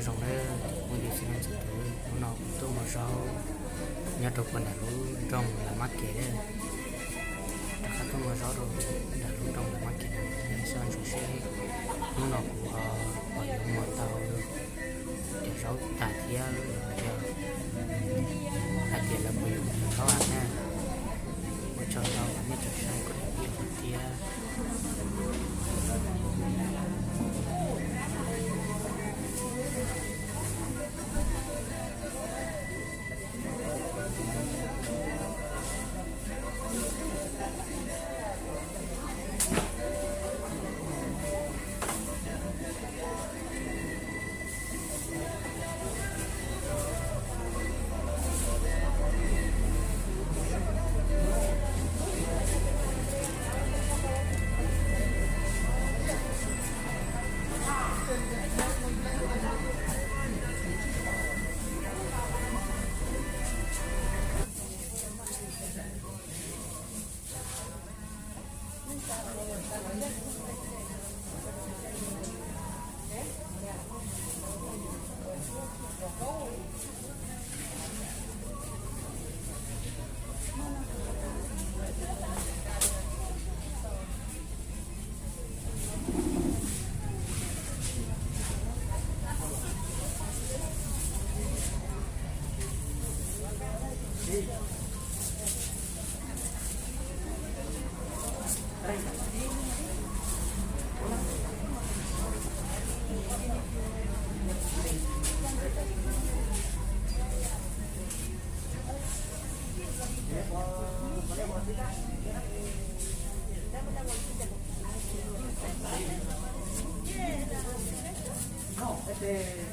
rồng đấy muốn đi xem sự thứ nó tôi mà sao nhà trục còn đã lú trong là mắc kẹt đấy đã khá tôi mà sao rồi đã lú trong là mắc kẹt nên sao anh sẽ nó của ở những món tàu để sáu tài thia giờ tài thia là bởi sáu ăn nha một trong đó biết được sao có thể biết được thia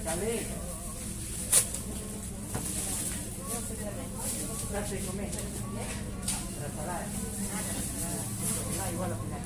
Dale. Gracias, come. Preparar. Igual al final.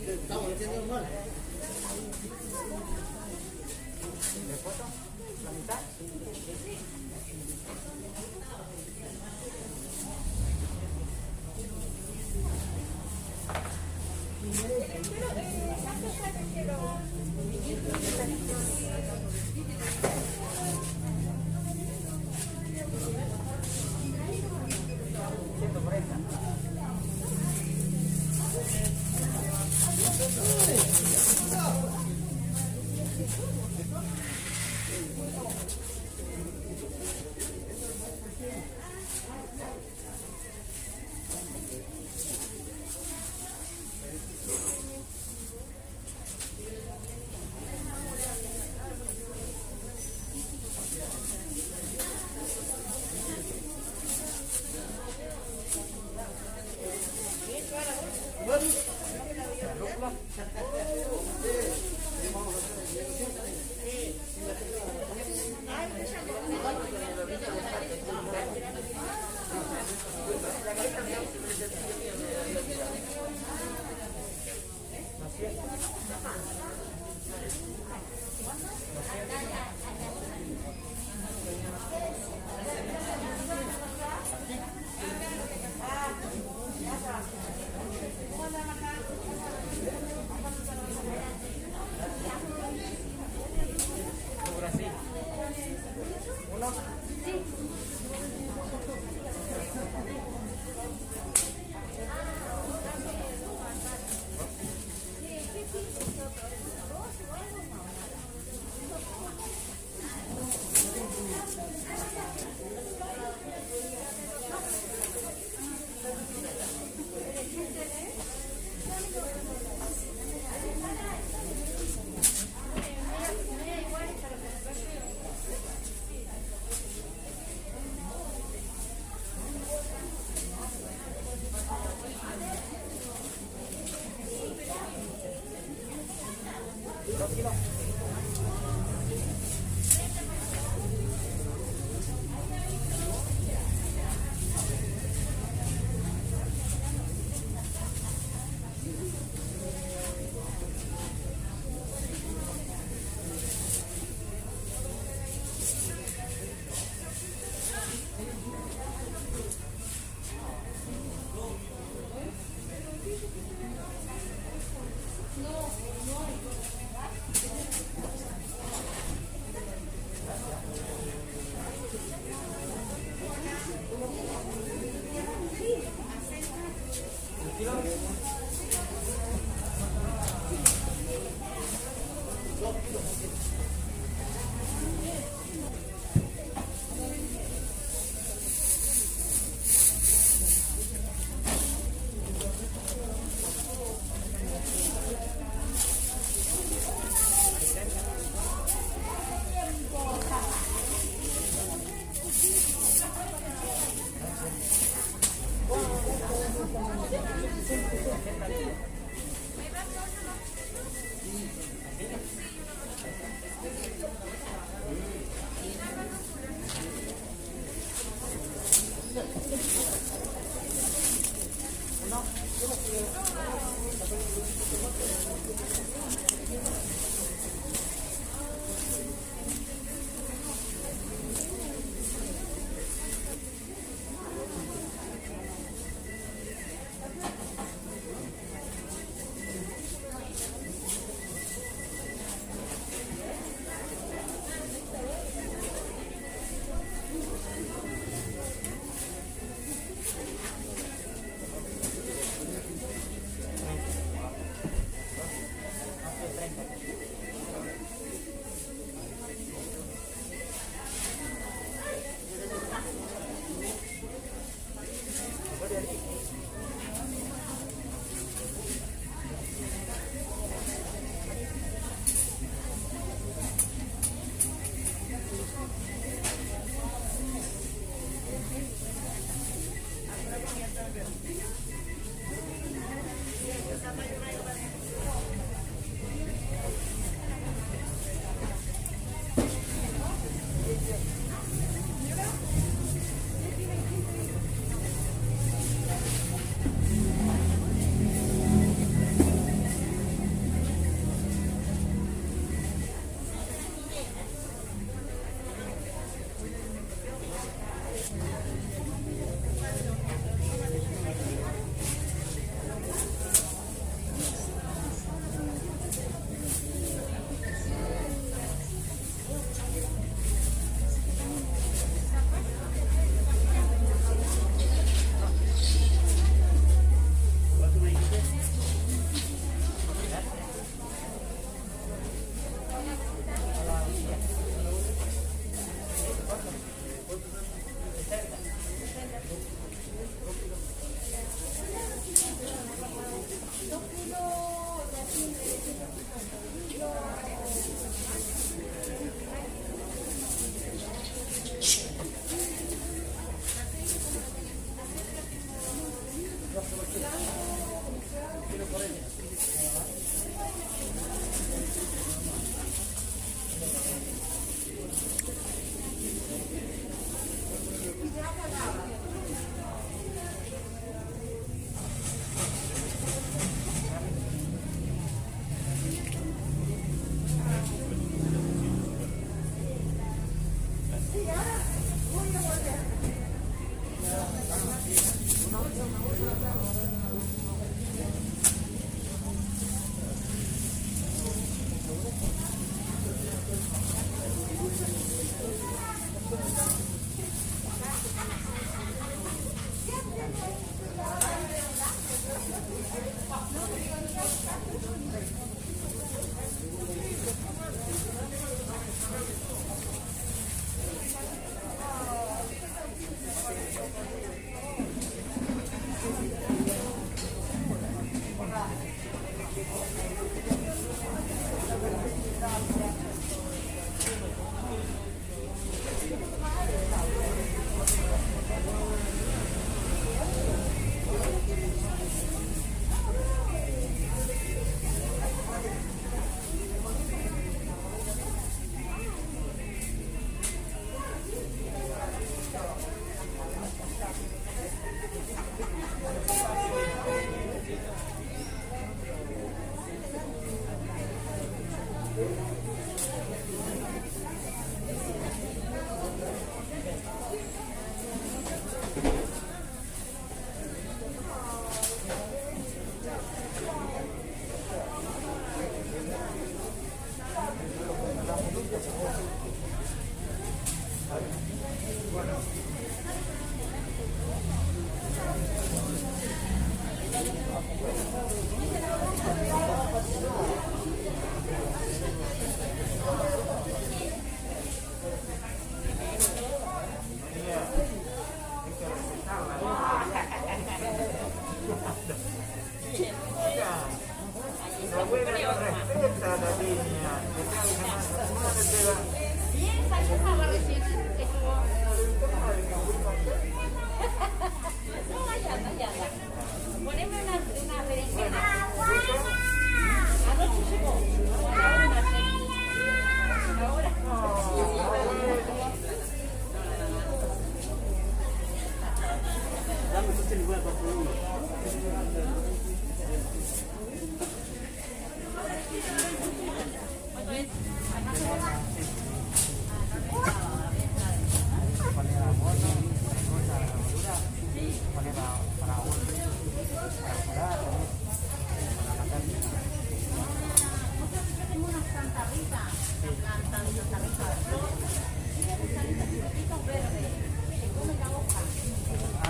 Estamos haciendo mal. La mitad.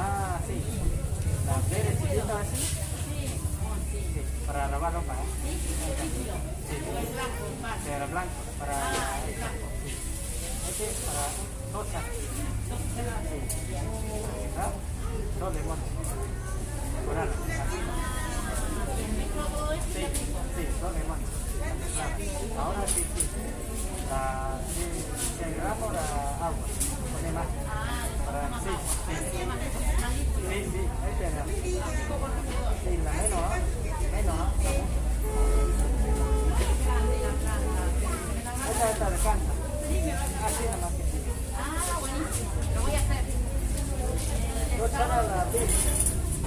Ah, sí. Las verdes chiquitas así. Sí, para lavar ropa, ¿eh? Sí, era blanco, para este para dos sacos. ¿Verdad? Dos limones. Coral, así. Sí, sí, dos limones. Claro. Ahora sí, sí. 100 gramos de agua. Pone más. Para, sí, sí. Sí, sí, este era. Sí, la menos, ¿ah? Menos, ¿ah? Esta descansa. Así nada más que sí. Buenísimo. Lo voy a hacer. Dos charas la piel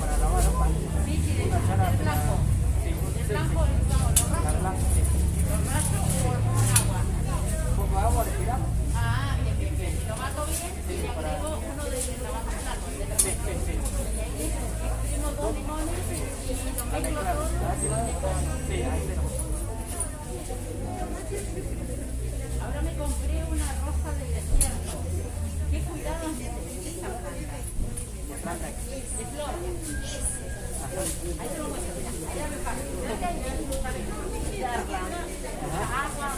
para lavar ropa. Una chara de blanco. Sí, sí, sí. La blanca, sí. Un poco de agua le tiramos. Ah, bien, bien, bien. Lo mato bien y le agrego uno de trabajo blanco. Sí, sí, sí. Exprimo 2 limones y lo mezclo todo. Sí, ahí tenemos. Ahora me compré una rosa del desierto. ¿Qué cuidado necesita esta planta? De planta. De flor. Ahí te lo muestro, mira. Ahí me pasa. Agua,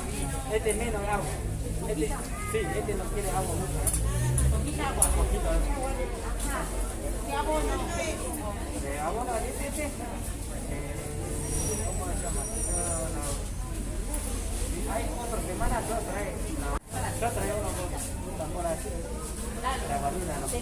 Este es menos agua. Este, sí, este no quiere agua mucho. poquita agua. Poquito de agua. Ajá. ¿Qué abono? De abono, este. ¿Cómo se llama? Hay otra semana yo trae un tambor así. La varina, ¿no? Sí.